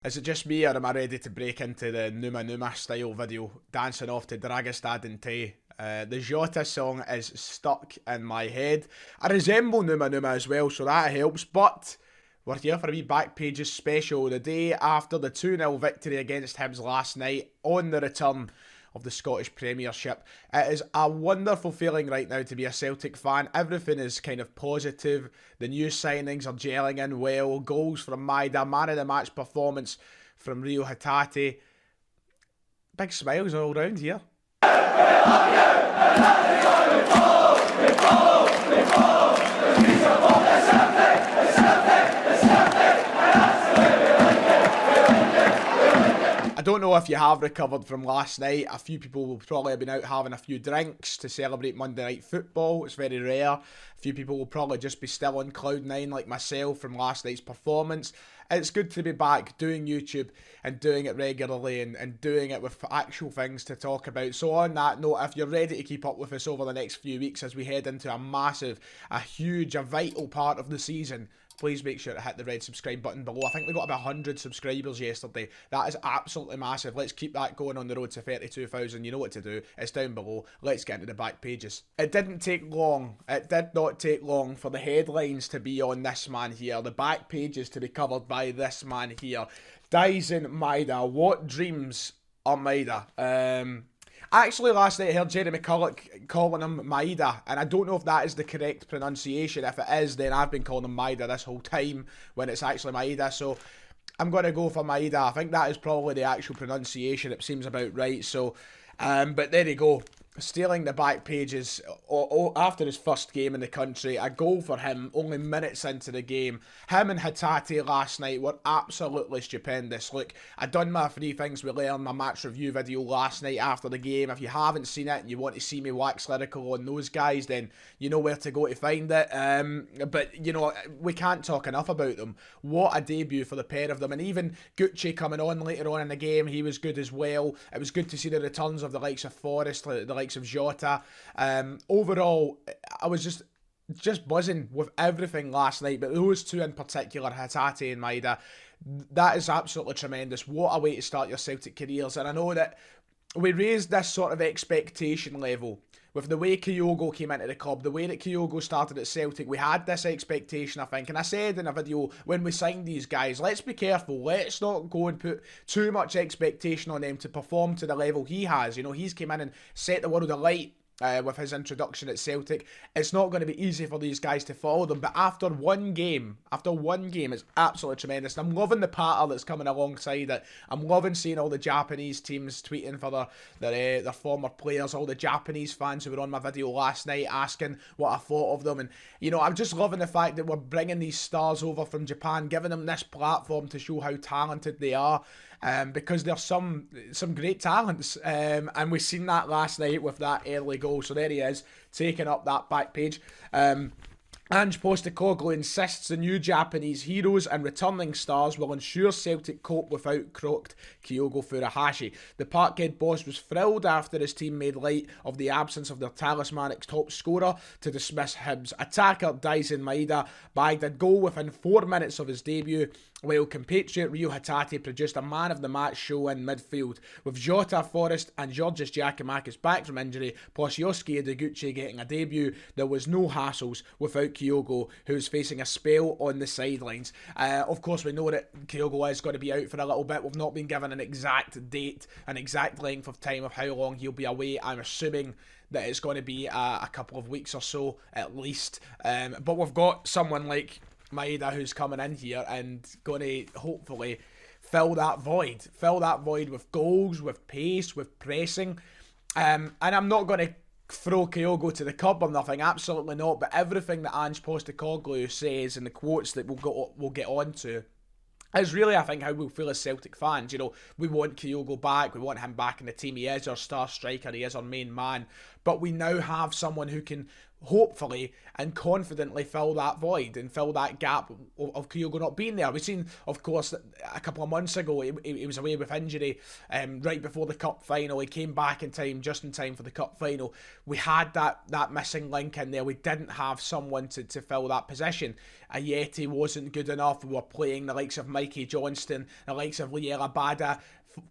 Is it just me, or am I ready to break into the Numa Numa style video, dancing off to Dragastad and Tay? The Jota song is stuck in my head. I resemble Numa Numa as well, so that helps, but we're here for a wee back pages special the day after the 2-0 victory against Hibs last night on the return of the Scottish Premiership. It is a wonderful feeling right now to be a Celtic fan. Everything is kind of positive. The new signings are gelling in well. Goals from MAEDA, man of the match performance from Rio Hatate. Big smiles all round here. I don't know if you have recovered from last night. A few people will probably have been out having a few drinks to celebrate Monday Night Football. It's very rare. A few people will probably just be still on cloud nine like myself from last night's performance. It's good to be back doing YouTube and doing it regularly and doing it with actual things to talk about. So on that note, if you're ready to keep up with us over the next few weeks as we head into a huge, a vital part of the season, please make sure to hit the red subscribe button below. I think we got about 100 subscribers yesterday. That is absolutely massive. Let's keep that going on the road to 32,000. You know what to do. It's down below. Let's get into the back pages. It didn't take long. It did not take long for the headlines to be on this man here. The back pages to be covered by this man here. Dyson MAEDA. What dreams are MAEDA? Actually, last night I heard Jerry McCulloch calling him MAEDA, and I don't know if that is the correct pronunciation. If it is, then I've been calling him MAEDA this whole time when it's actually MAEDA, so I'm going to go for MAEDA. I think that is probably the actual pronunciation. It seems about right, so, but there you go. Stealing the back pages after his first game in the country. A goal for him only minutes into the game. Him and Hatate last night were absolutely stupendous. Look, I done my 3 things we learned, my match review video last night after the game. If you haven't seen it and you want to see me wax lyrical on those guys, then you know where to go to find it. But, you know, we can't talk enough about them. What a debut for the pair of them. And even Gucci coming on later on in the game, he was good as well. It was good to see the returns of the likes of Forrest, the likes of Jota. Overall, I was just buzzing with everything last night, but those two in particular, Hatate and MAEDA, that is absolutely tremendous. What a way to start your Celtic careers. And I know that we raised this sort of expectation level with the way Kyogo came into the club, the way that Kyogo started at Celtic. We had this expectation, I think, and I said in a video when we signed these guys, let's be careful, let's not go and put too much expectation on them to perform to the level he has. You know, he's came in and set the world alight with his introduction at Celtic. It's not going to be easy for these guys to follow them, but after one game, it's absolutely tremendous. And I'm loving the patter that's coming alongside it. I'm loving seeing all the Japanese teams tweeting for their former players, all the Japanese fans who were on my video last night asking what I thought of them. And, you know, I'm just loving the fact that we're bringing these stars over from Japan, giving them this platform to show how talented they are. Because there's some great talents, and we've seen that last night with that early goal. So there he is, taking up that back page. Ange Postecoglou insists the new Japanese heroes and returning stars will ensure Celtic cope without croaked Kyogo Furuhashi. The Parkhead boss was thrilled after his team made light of the absence of their talismanic top scorer to dismiss Hibs. Attacker Dyson MAEDA bagged a goal within 4 minutes of his debut, while compatriot Rio Hatate produced a man-of-the-match show in midfield. With Jota, Forrest and Georgios Giakoumakis back from injury, plus Yosuke Ideguchi getting a debut, there was no hassles without Kyogo, who's facing a spell on the sidelines. Of course, we know that Kyogo is going to be out for a little bit. We've not been given an exact date, an exact length of time of how long he'll be away. I'm assuming that it's going to be a couple of weeks or so, at least. But we've got someone like MAEDA who's coming in here and going to hopefully fill that void with goals, with pace, with pressing. And I'm not going to throw Kyogo to the curb or nothing, absolutely not, but everything that Ange Postecoglou says and the quotes that we'll get on to is really, I think, how we'll feel as Celtic fans. You know, we want Kyogo back, we want him back in the team. He is our star striker, he is our main man, but we now have someone who can hopefully and confidently fill that void and fill that gap of Kyogo not being there. We've seen, of course, a couple of months ago he was away with injury right before the cup final. He came back in time, just in time for the cup final. We had that missing link in there. We didn't have someone to fill that position. Ayeti wasn't good enough. We were playing the likes of Mikey Johnston, the likes of Liela Bada,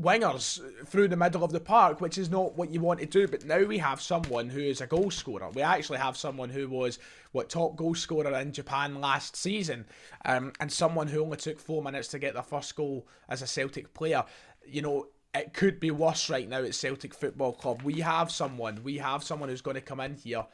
wingers through the middle of the park, which is not what you want to do. But now we have someone who is a goal scorer. We actually have someone who was top goal scorer in Japan last season, and someone who only took 4 minutes to get their first goal as a Celtic player. You know, it could be worse right now at Celtic Football Club. We have someone who's going to come in here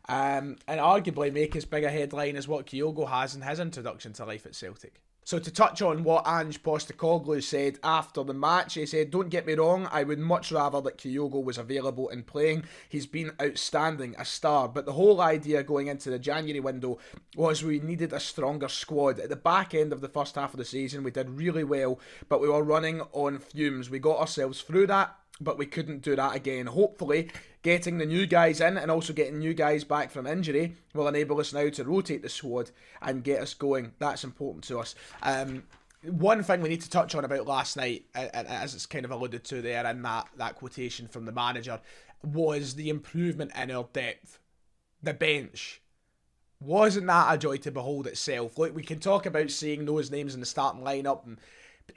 and arguably make as big a headline as what Kyogo has in his introduction to life at Celtic. So to touch on what Ange Postecoglou said after the match, he said, "Don't get me wrong, I would much rather that Kyogo was available and playing. He's been outstanding, a star. But the whole idea going into the January window was we needed a stronger squad. At the back end of the first half of the season, we did really well, but we were running on fumes. We got ourselves through that, but we couldn't do that again. Hopefully, getting the new guys in and also getting new guys back from injury will enable us now to rotate the squad and get us going. That's important to us." One thing we need to touch on about last night, and as it's kind of alluded to there in that quotation from the manager, was the improvement in our depth. The bench. Wasn't that a joy to behold itself? Look, we can talk about seeing those names in the starting lineup, and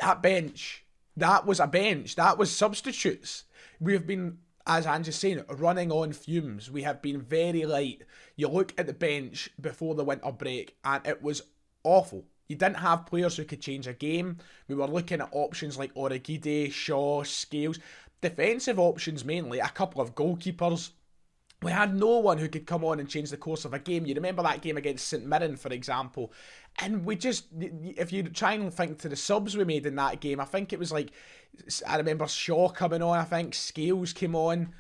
that bench, that was a bench. That was substitutes. We have been, as Ange is saying, running on fumes. We have been very light. You look at the bench before the winter break and it was awful. You didn't have players who could change a game. We were looking at options like Origide, Shaw, Scales. Defensive options mainly, a couple of goalkeepers. We had no one who could come on and change the course of a game. You remember that game against St Mirren, for example. And we just, if you try and think to the subs we made in that game, I think it was like, I remember Shaw coming on, I think Scales came on.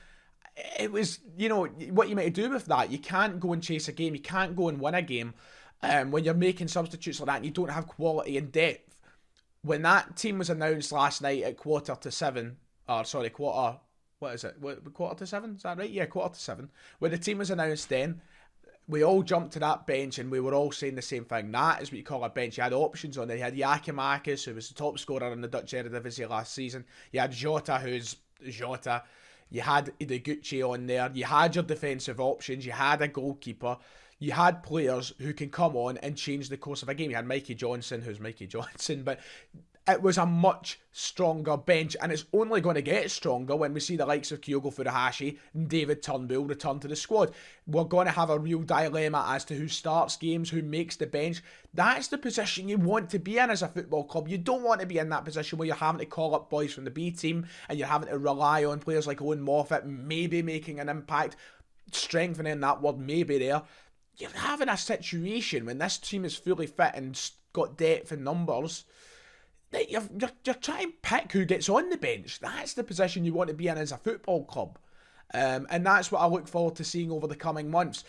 It was, you know, what you might do with that. You can't go and chase a game. You can't go and win a game when you're making substitutes like that and you don't have quality and depth. When that team was announced last night at quarter to 7, what is it? Quarter to 7? Is that right? Yeah, quarter to 7. When the team was announced then, we all jumped to that bench and we were all saying the same thing. That is what you call a bench. You had options on there. You had Yakimakis, who was the top scorer in the Dutch Eredivisie last season. You had Jota, who's Jota. You had Ideguchi on there. You had your defensive options. You had a goalkeeper. You had players who can come on and change the course of a game. You had Mikey Johnson, who's Mikey Johnson, but it was a much stronger bench, and it's only going to get stronger when we see the likes of Kyogo Furuhashi and David Turnbull return to the squad. We're going to have a real dilemma as to who starts games, who makes the bench. That's the position you want to be in as a football club. You don't want to be in that position where you're having to call up boys from the B team and you're having to rely on players like Owen Moffat maybe making an impact, strengthening that word maybe there. You're having a situation when this team is fully fit and got depth and numbers, you're trying to pick who gets on the bench. That's the position you want to be in as a football club. And that's what I look forward to seeing over the coming months.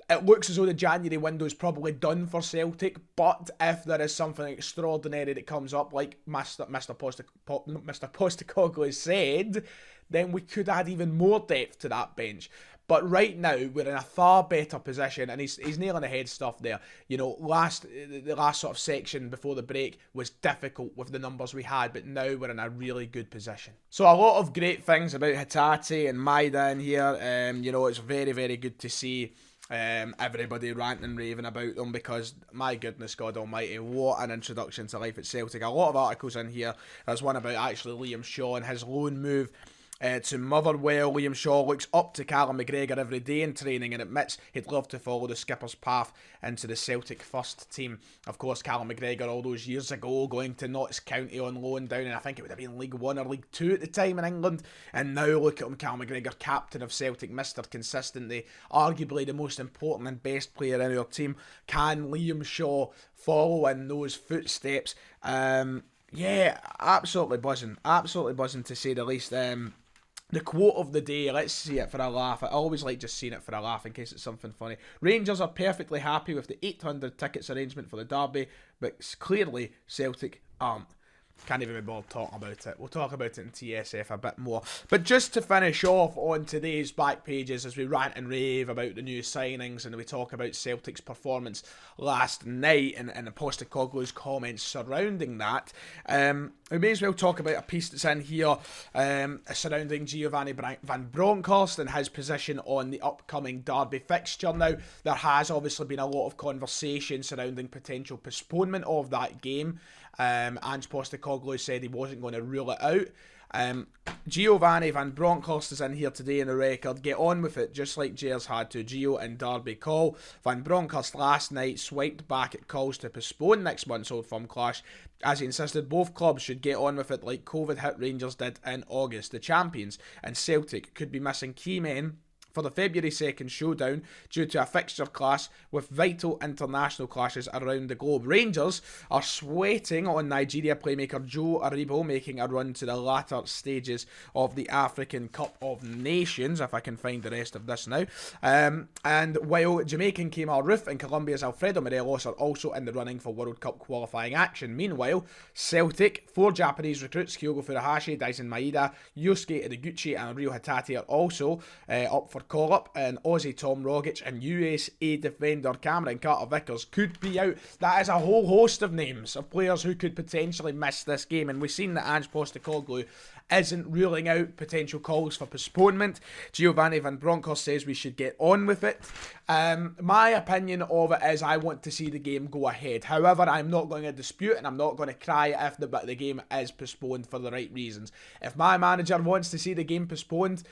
It looks as though the January window is probably done for Celtic, but if there is something extraordinary that comes up, like Mr. Postecoglou said, then we could add even more depth to that bench. But right now, we're in a far better position, and he's nailing the head stuff there. You know, the last sort of section before the break was difficult with the numbers we had, but now we're in a really good position. So a lot of great things about Hatate and MAEDA in here. You know, it's very, very good to see everybody ranting and raving about them, because my goodness God almighty, what an introduction to life at Celtic. A lot of articles in here. There's one about actually Liam Shaw and his loan move to Motherwell. Liam Shaw looks up to Callum McGregor every day in training and admits he'd love to follow the skipper's path into the Celtic first team. Of course, Callum McGregor all those years ago going to Notts County on loan down in, I think it would have been League 1 or League 2 at the time in England, and now look at him, Callum McGregor, captain of Celtic, Mr. Consistency, arguably the most important and best player in our team. Can Liam Shaw follow in those footsteps? Yeah, absolutely buzzing to say the least. The quote of the day, let's see it for a laugh. I always like just seeing it for a laugh in case it's something funny. Rangers are perfectly happy with the 800 tickets arrangement for the derby, but clearly Celtic aren't. Can't even be bothered talking about it. We'll talk about it in TSF a bit more. But just to finish off on today's back pages, as we rant and rave about the new signings and we talk about Celtic's performance last night and Postecoglou's comments surrounding that, we may as well talk about a piece that's in here surrounding Giovanni Van Bronckhorst and his position on the upcoming Derby fixture. Now, there has obviously been a lot of conversation surrounding potential postponement of that game. Ange Postecoglou said he wasn't going to rule it out. Giovanni Van Bronckhorst is in here today in the record. Get on with it, just like Jers had to. Gio and Derby call. Van Bronckhorst last night swiped back at calls to postpone next month's Old Firm clash, as he insisted both clubs should get on with it like COVID hit Rangers did in August. The champions and Celtic could be missing key men for the February 2nd showdown due to a fixture clash with vital international clashes around the globe. Rangers are sweating on Nigeria playmaker Joe Aribo making a run to the latter stages of the African Cup of Nations, if I can find the rest of this now. And while Jamaican Kemar Roof and Colombia's Alfredo Morelos are also in the running for World Cup qualifying action. Meanwhile, Celtic, 4 Japanese recruits, Kyogo Furuhashi, Daisen Maeda, Yusuke Ideguchi and Ryo Hatate are also up for call-up, and Aussie Tom Rogic and USA defender Cameron Carter-Vickers could be out. That is a whole host of names of players who could potentially miss this game, and we've seen that Ange Postecoglou isn't ruling out potential calls for postponement. Giovanni Van Bronckhorst says we should get on with it. My opinion of it is I want to see the game go ahead. However, I'm not going to dispute and I'm not going to cry if the game is postponed for the right reasons. If my manager wants to see the game postponed,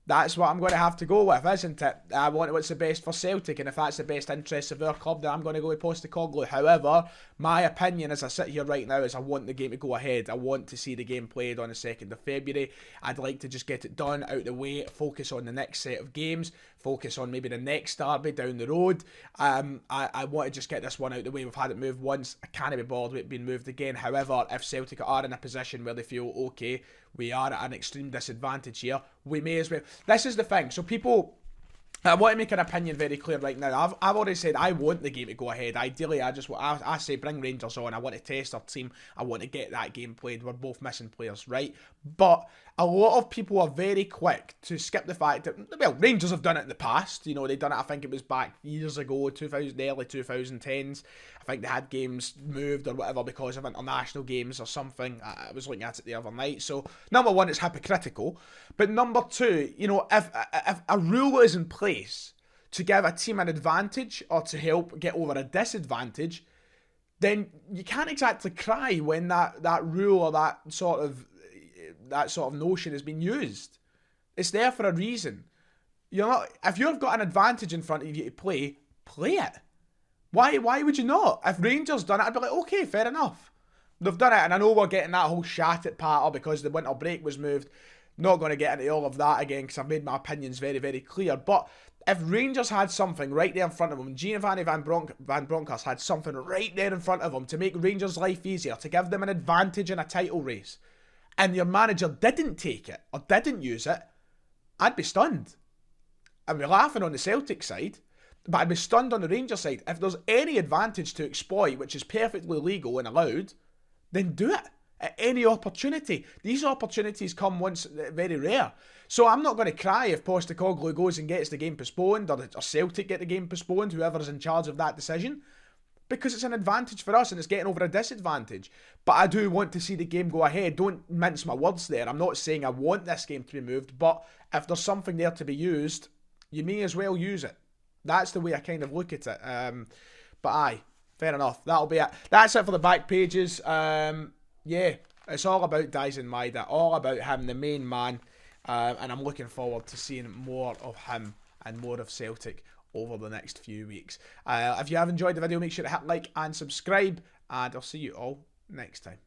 that's what I'm going to have to go with, isn't it? I want what's the best for Celtic, and if that's the best interests of our club, then I'm going to go with Postecoglou. However, my opinion as I sit here right now is I want the game to go ahead. I want to see the game played on the 2nd of February. I'd like to just get it done, out of the way, focus on the next set of games, focus on maybe the next derby down the road. I want to just get this one out of the way. We've had it moved once. I can't be bothered with it being moved again. However, if Celtic are in a position where they feel, okay, we are at an extreme disadvantage here, we may as well. This is the thing. So people, I want to make an opinion very clear right now. I've already said I want the game to go ahead. Ideally, I say bring Rangers on. I want to test our team. I want to get that game played. We're both missing players, right? But a lot of people are very quick to skip the fact that, well, Rangers have done it in the past. You know, they've done it, I think it was back years ago, the early 2010s. I think they had games moved or whatever because of international games or something. I was looking at it the other night. So, number one, it's hypocritical. But number two, you know, if a rule is in place to give a team an advantage or to help get over a disadvantage, then you can't exactly cry when that rule or that sort of notion has been used. It's there for a reason. You're not, if you've got an advantage in front of you to play it. Why would you not? If Rangers done it, I'd be like, okay, fair enough. They've done it, and I know we're getting that whole shat at part because the winter break was moved. Not going to get into all of that again because I've made my opinions very, very clear. But if Rangers had something right there in front of them, Giovanni Van Bronckhorst had something right there in front of them to make Rangers' life easier, to give them an advantage in a title race, and your manager didn't take it or didn't use it, I'd be stunned. I'd be laughing on the Celtic side, but I'd be stunned on the Rangers side. If there's any advantage to exploit, which is perfectly legal and allowed, then do it at any opportunity. These opportunities come once, very rare. So I'm not going to cry if Postecoglou goes and gets the game postponed, or Celtic get the game postponed, whoever's in charge of that decision, because it's an advantage for us and it's getting over a disadvantage. But I do want to see the game go ahead. Don't mince my words there. I'm not saying I want this game to be moved, but if there's something there to be used, you may as well use it. That's the way I kind of look at it. But aye, fair enough. That'll be it. That's it for the back pages. Yeah, it's all about Daisen Maeda, all about him, the main man. And I'm looking forward to seeing more of him and more of Celtic over the next few weeks. If you have enjoyed the video, make sure to hit like and subscribe, and I'll see you all next time.